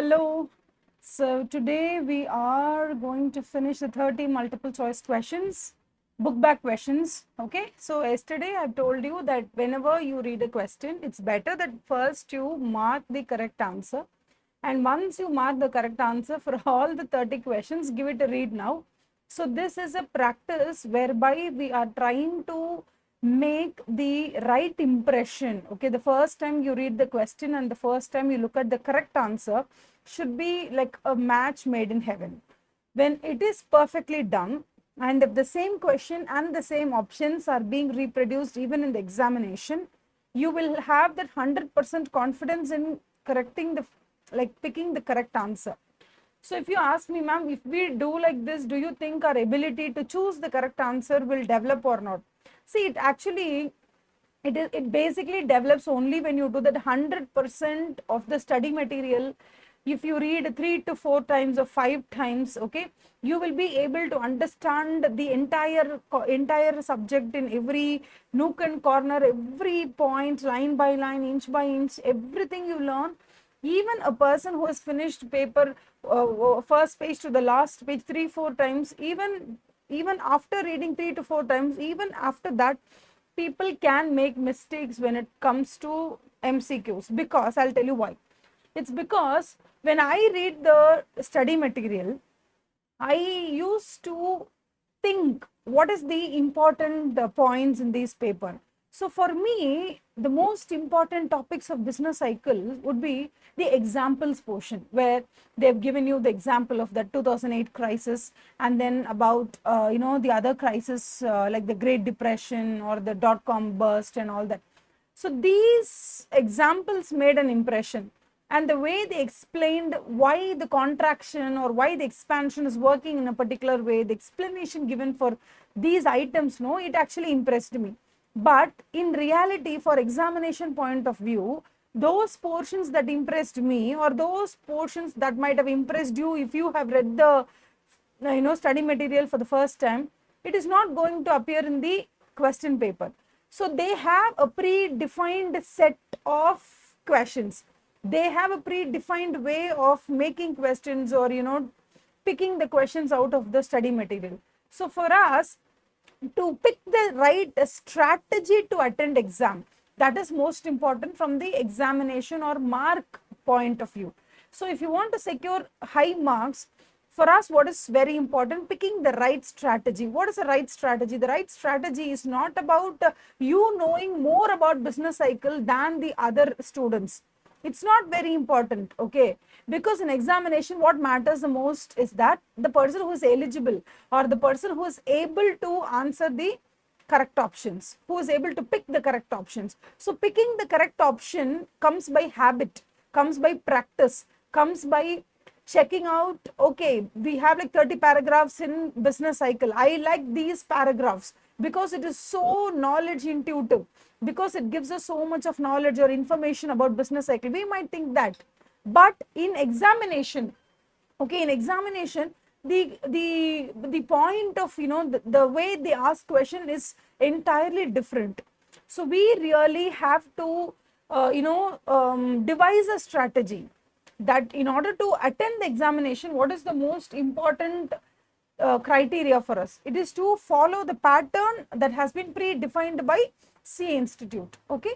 Hello. So today we are going to finish the 30 multiple choice questions, book back questions. Okay. So yesterday I told you that whenever you read a question, it's better that first you mark the correct answer. And once you mark the correct answer for all the 30 questions, give it a read now. So this is a practice whereby we are trying to make the right impression. Okay, the first time you read the question and the first time you look at the correct answer should be like a match made in heaven. When it is perfectly done, and if the same question and the same options are being reproduced even in the examination, you will have that 100% confidence in correcting the, like picking the correct answer. So if you ask me, ma'am, if we do like this, do you think our ability to choose the correct answer will develop or not? See, it actually, it basically develops only when you do that 100% of the study material. If you read 3 to 4 times or 5 times, okay, you will be able to understand the entire subject in every nook and corner, every point, line by line, inch by inch, everything you learn. Even a person who has finished paper first page to the last page 3 4 times, even after reading 3 to 4 times, even after that, people can make mistakes when it comes to MCQs. Because I'll tell you why. It's because when I read the study material, I used to think what is the important points in this paper. So for me, the most important topics of business cycle would be the examples portion, where they've given you the example of the 2008 crisis, and then about the other crisis like the Great Depression or the dot-com burst and all that. So these examples made an impression, and the way they explained why the contraction or why the expansion is working in a particular way, the explanation given for these items, no, it actually impressed me. But in reality, for examination point of view, those portions that impressed me, or those portions that might have impressed you if you have read the study material for the first time, it is not going to appear in the question paper. So they have a predefined set of questions. They have a predefined way of making questions, or picking the questions out of the study material. So for us to pick the right strategy to attend exam, that is most important from the examination or mark point of view. So if you want to secure high marks, for us, what is very important? Picking the right strategy. What is the right strategy? The right strategy is not about you knowing more about business cycle than the other students. It's not very important, okay? Because in examination, what matters the most is that the person who is eligible, or the person who is able to answer the correct options, who is able to pick the correct options. So picking the correct option comes by habit, comes by practice, comes by checking out, okay, we have like 30 paragraphs in business cycle. I like these paragraphs because it is so knowledge intuitive, because it gives us so much of knowledge or information about business cycle. We might think that. But in examination, okay, in examination, the point of the way they ask question is entirely different. So we really have to devise a strategy that in order to attend the examination, what is the most important criteria for us? It is to follow the pattern that has been predefined by CA Institute. Okay.